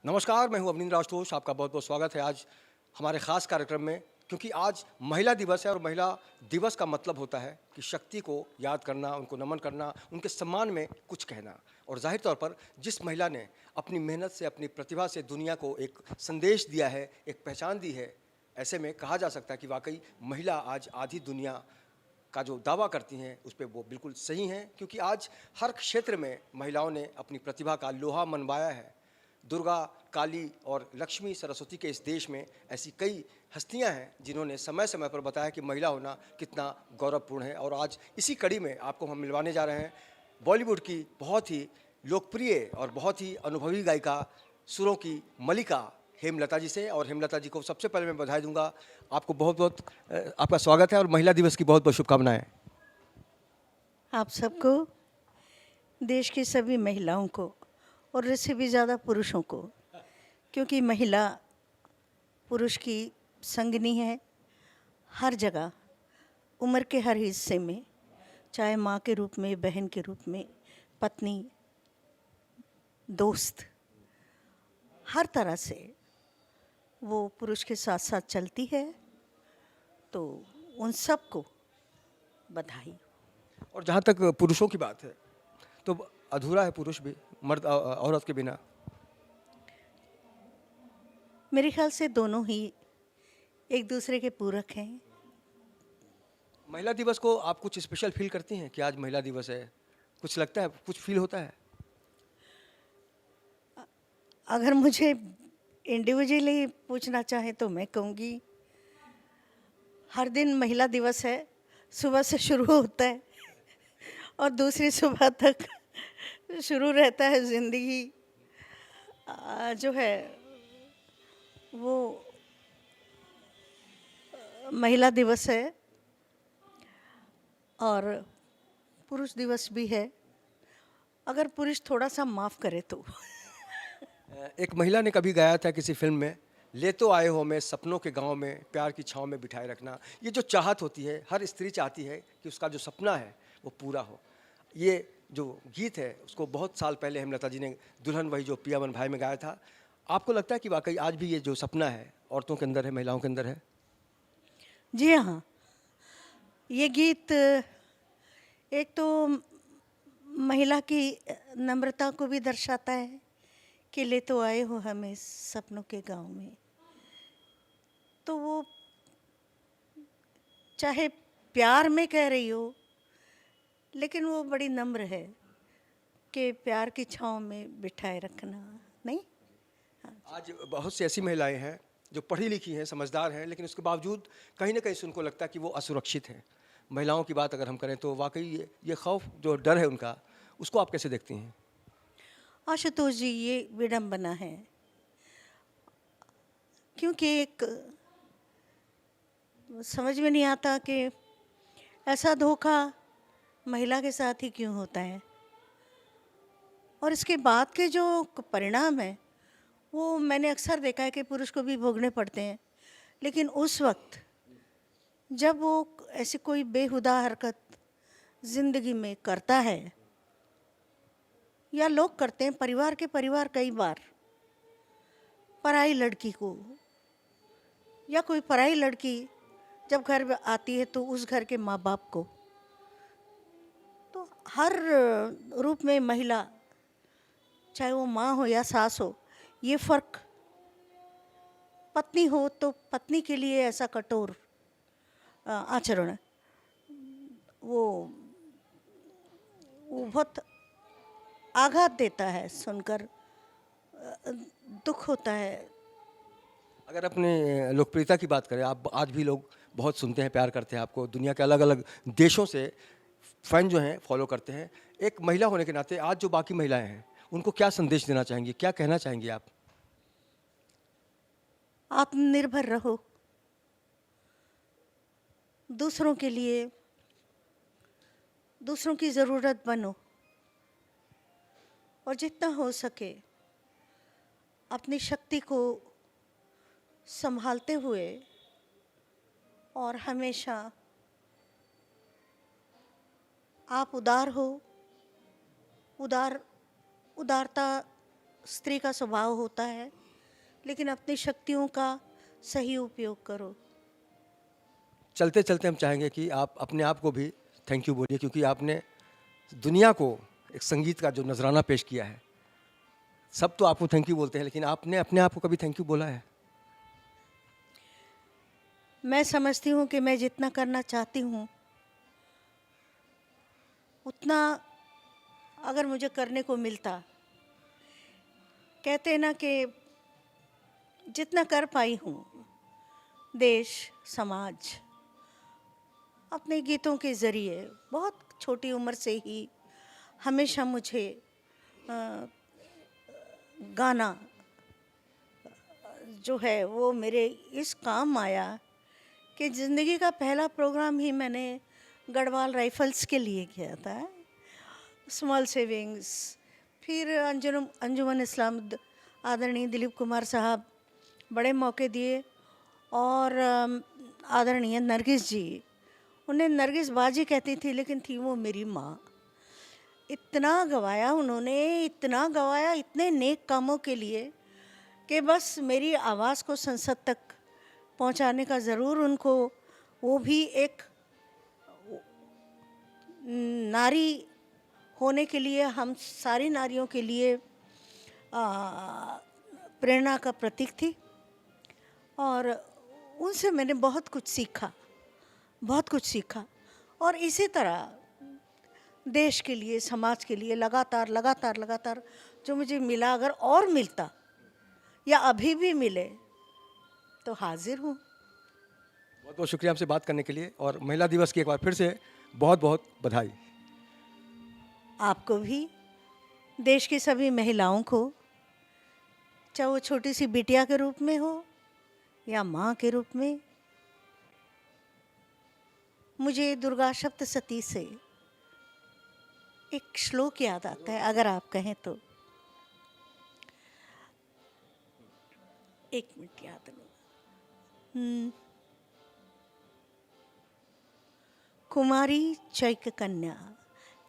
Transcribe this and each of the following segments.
नमस्कार, मैं हूं अवनींद्र आशुतोष। आपका बहुत बहुत स्वागत है आज हमारे ख़ास कार्यक्रम में, क्योंकि आज महिला दिवस है और महिला दिवस का मतलब होता है कि शक्ति को याद करना, उनको नमन करना, उनके सम्मान में कुछ कहना। और ज़ाहिर तौर पर जिस महिला ने अपनी मेहनत से, अपनी प्रतिभा से दुनिया को एक संदेश दिया है, एक पहचान दी है, ऐसे में कहा जा सकता है कि वाकई महिला आज आधी दुनिया का जो दावा करती हैं उस पे वो बिल्कुल सही हैं, क्योंकि आज हर क्षेत्र में महिलाओं ने अपनी प्रतिभा का लोहा मनवाया है। दुर्गा, काली और लक्ष्मी सरस्वती के इस देश में ऐसी कई हस्तियां हैं जिन्होंने समय समय पर बताया कि महिला होना कितना गौरवपूर्ण है। और आज इसी कड़ी में आपको हम मिलवाने जा रहे हैं बॉलीवुड की बहुत ही लोकप्रिय और बहुत ही अनुभवी गायिका, सुरों की मलिका हेमलता जी से। और हेमलता जी को सबसे पहले मैं बधाई दूंगा। आपको बहुत बहुत आपका स्वागत है और महिला दिवस की बहुत बहुत शुभकामनाएं। आप सबको, देश की सभी महिलाओं को और इससे भी ज़्यादा पुरुषों को, क्योंकि महिला पुरुष की संगनी है हर जगह, उम्र के हर हिस्से में, चाहे माँ के रूप में, बहन के रूप में, पत्नी, दोस्त, हर तरह से वो पुरुष के साथ साथ चलती है। तो उन सबको बधाई। और जहाँ तक पुरुषों की बात है तो अधूरा है पुरुष भी, मर्द औरत के बिना। मेरे ख्याल से दोनों ही एक दूसरे के पूरक हैं। महिला दिवस को आप कुछ स्पेशल फील करती हैं कि आज महिला दिवस है? कुछ लगता है, कुछ फील होता है? अगर मुझे इंडिविजुअली पूछना चाहे तो मैं कहूँगी हर दिन महिला दिवस है। सुबह से शुरू होता है और दूसरी सुबह तक शुरू रहता है ज़िंदगी। जो है वो महिला दिवस है और पुरुष दिवस भी है, अगर पुरुष थोड़ा सा माफ़ करे तो। एक महिला ने कभी गाया था किसी फिल्म में, ले तो आए हो मैं सपनों के गांव में, प्यार की छाँव में बिठाए रखना। ये जो चाहत होती है, हर स्त्री चाहती है कि उसका जो सपना है वो पूरा हो। ये जो गीत है उसको बहुत साल पहले हेमलता जी ने दुल्हन वही जो पिया मन भाई में गाया था। आपको लगता है कि वाकई आज भी ये जो सपना है औरतों के अंदर है, महिलाओं के अंदर है? जी हाँ, ये गीत एक तो महिला की नम्रता को भी दर्शाता है कि ले तो आए हो हमें सपनों के गांव में। तो वो चाहे प्यार में कह रही हो, लेकिन वो बड़ी नम्र है कि प्यार की छाँव में बिठाए रखना। नहीं, आज बहुत सी ऐसी महिलाएं हैं जो पढ़ी लिखी हैं, समझदार हैं, लेकिन उसके बावजूद कहीं ना कहीं से उनको लगता है कि वो असुरक्षित हैं। महिलाओं की बात अगर हम करें तो वाकई ये खौफ, जो डर है उनका, उसको आप कैसे देखती हैं? आशुतोष जी, ये विडंबना है, क्योंकि एक समझ में नहीं आता कि ऐसा धोखा महिला के साथ ही क्यों होता है, और इसके बाद के जो परिणाम है वो मैंने अक्सर देखा है कि पुरुष को भी भोगने पड़ते हैं। लेकिन उस वक्त जब वो ऐसी कोई बेहुदा हरकत ज़िंदगी में करता है, या लोग करते हैं, परिवार के परिवार कई बार पराई लड़की को, या कोई पराई लड़की जब घर में आती है तो उस घर के माँ बाप को, तो हर रूप में महिला, चाहे वो माँ हो या सास हो, ये फ़र्क, पत्नी हो तो पत्नी के लिए ऐसा कठोर आचरण, वो वो बहुत आघात देता है, सुनकर दुख होता है। अगर अपने लोकप्रियता की बात करें, आप आज भी लोग बहुत सुनते हैं, प्यार करते हैं आपको, दुनिया के अलग अलग देशों से फैन जो हैं फॉलो करते हैं। एक महिला होने के नाते आज जो बाकी महिलाएं हैं उनको क्या संदेश देना चाहेंगी, क्या कहना चाहेंगी आप? आत्मनिर्भर रहो, दूसरों के लिए, दूसरों की ज़रूरत बनो, और जितना हो सके अपनी शक्ति को संभालते हुए और हमेशा आप उदार हो, उदारता स्त्री का स्वभाव होता है, लेकिन अपनी शक्तियों का सही उपयोग करो। चलते चलते हम चाहेंगे कि आप अपने आप को भी थैंक यू बोलिए, क्योंकि आपने दुनिया को एक संगीत का जो नजराना पेश किया है। सब तो आपको थैंक यू बोलते हैं, लेकिन आपने अपने आप को कभी थैंक यू बोला है? मैं समझती हूँ कि मैं जितना करना चाहती हूँ उतना अगर मुझे करने को मिलता, कहते हैं ना कि जितना कर पाई हूँ देश समाज अपने गीतों के ज़रिए, बहुत छोटी उम्र से ही हमेशा मुझे गाना जो है वो मेरे इस काम आया कि ज़िंदगी का पहला प्रोग्राम ही मैंने गढ़वाल राइफल्स के लिए किया था, स्मॉल सेविंग्स। फिर अंजुमन इस्लाम आदरणीय दिलीप कुमार साहब बड़े मौके दिए, और आदरणीय नरगिस जी, उन्हें नरगिस बाजी कहती थी लेकिन थी वो मेरी माँ। इतना गवाया उन्होंने, इतना गवाया इतने नेक कामों के लिए कि बस मेरी आवाज़ को संसद तक पहुंचाने का ज़रूर उनको, वो भी एक नारी होने के लिए, हम सारी नारियों के लिए प्रेरणा का प्रतीक थी। और उनसे मैंने बहुत कुछ सीखा, बहुत कुछ सीखा। और इसी तरह देश के लिए, समाज के लिए लगातार लगातार लगातार जो मुझे मिला, अगर और मिलता या अभी भी मिले तो हाजिर हूँ। बहुत बहुत शुक्रिया हमसे बात करने के लिए, और महिला दिवस की एक बार फिर से बहुत बहुत बधाई। आपको भी, देश की सभी महिलाओं को, चाहे वो छोटी सी बिटिया के रूप में हो या माँ के रूप में। मुझे दुर्गा सप्तशती से एक श्लोक याद आता है, अगर आप कहें तो। एक मिनट याद नहीं। कुमारी चैक कन्या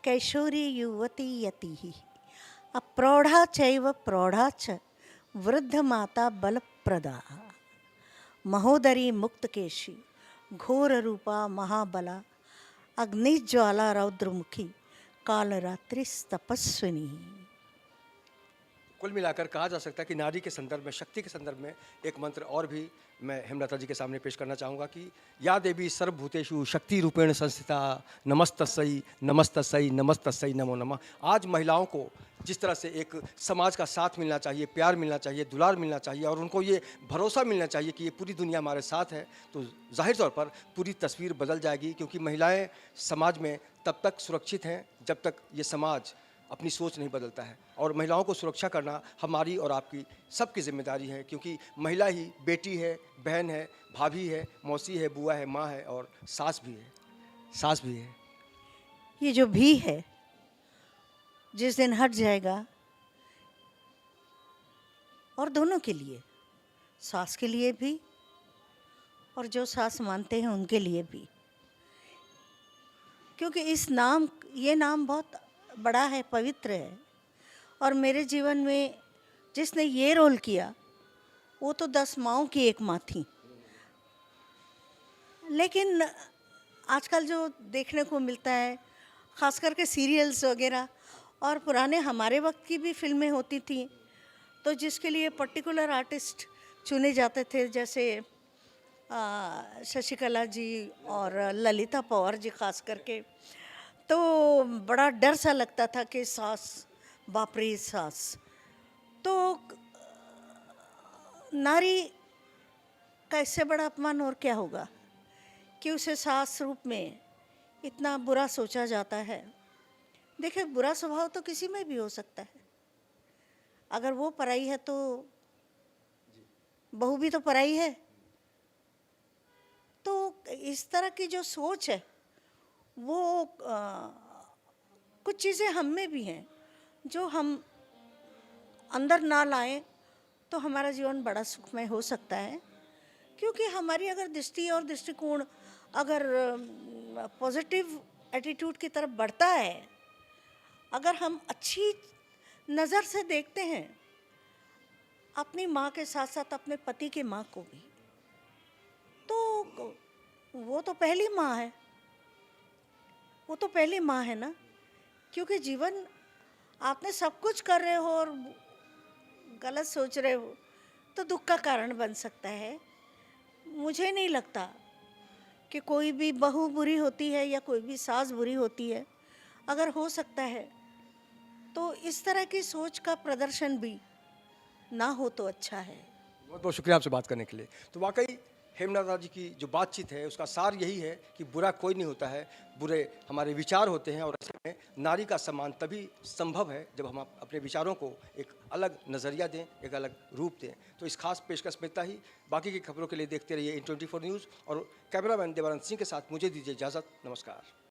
कैशोरी युवती यति अप्रौढ़ा चैव प्रौढ़ा च वृद्ध माता बलप्रदा महोदरी मुक्तकेशी घोर रूपा महाबला अग्निज्वाला रौद्रमुखी कालरात्रि तपस्विनी। कुल मिलाकर कहा जा सकता है कि नारी के संदर्भ में, शक्ति के संदर्भ में एक मंत्र और भी मैं हेमलता जी के सामने पेश करना चाहूँगा कि या देवी सर्वभूतेषु शक्ति रूपेण संस्थिता नमस्तस्यै नमस्तस्यै नमस्तस्यै नमो नमः। आज महिलाओं को जिस तरह से एक समाज का साथ मिलना चाहिए, प्यार मिलना चाहिए, दुलार मिलना चाहिए, और उनको ये भरोसा मिलना चाहिए कि ये पूरी दुनिया हमारे साथ है, तो जाहिर तौर पर पूरी तस्वीर बदल जाएगी। क्योंकि महिलाएं समाज में तब तक सुरक्षित हैं जब तक ये समाज अपनी सोच नहीं बदलता है। और महिलाओं को सुरक्षा करना हमारी और आपकी सबकी जिम्मेदारी है, क्योंकि महिला ही बेटी है, बहन है, भाभी है, मौसी है, बुआ है, माँ है और सास भी है, सास भी है। ये जो भी है जिस दिन हट जाएगा, और दोनों के लिए, सास के लिए भी और जो सास मानते हैं उनके लिए भी, क्योंकि ये नाम बहुत बड़ा है, पवित्र है। और मेरे जीवन में जिसने ये रोल किया वो तो 10 माँओं की एक माँ थी। लेकिन आजकल जो देखने को मिलता है, ख़ास करके सीरियल्स वगैरह, और पुराने हमारे वक्त की भी फिल्में होती थी, तो जिसके लिए पर्टिकुलर आर्टिस्ट चुने जाते थे, जैसे शशिकला जी और ललिता पवार जी ख़ास करके, तो बड़ा डर सा लगता था कि सास, बाप रे सास। तो नारी का इससे बड़ा अपमान और क्या होगा कि उसे सास रूप में इतना बुरा सोचा जाता है। देखिए, बुरा स्वभाव तो किसी में भी हो सकता है, अगर वो पराई है तो बहू भी तो पराई है। तो इस तरह की जो सोच है वो कुछ चीज़ें हम में भी हैं जो हम अंदर ना लाएं तो हमारा जीवन बड़ा सुखमय हो सकता है। क्योंकि हमारी अगर दृष्टि और दृष्टिकोण अगर पॉजिटिव एटीट्यूड की तरफ बढ़ता है, अगर हम अच्छी नज़र से देखते हैं, अपनी माँ के साथ साथ अपने पति की माँ को भी। तो वो तो पहली माँ है, वो तो पहली माँ है ना, क्योंकि जीवन आपने सब कुछ कर रहे हो और गलत सोच रहे हो तो दुख का कारण बन सकता है। मुझे नहीं लगता कि कोई भी बहू बुरी होती है या कोई भी सास बुरी होती है। अगर हो सकता है तो इस तरह की सोच का प्रदर्शन भी ना हो तो अच्छा है। बहुत बहुत शुक्रिया आपसे बात करने के लिए। तो वाकई हेमलता जी की जो बातचीत है उसका सार यही है कि बुरा कोई नहीं होता है, बुरे हमारे विचार होते हैं और ऐसे में नारी का सम्मान तभी संभव है जब हम अपने विचारों को एक अलग नज़रिया दें, एक अलग रूप दें। तो इस खास पेशकश में इतना ही। बाकी की खबरों के लिए देखते रहिए इन 24 न्यूज़ और कैमरामैन देवानंद सिंह के साथ मुझे दीजिए इजाज़त। नमस्कार।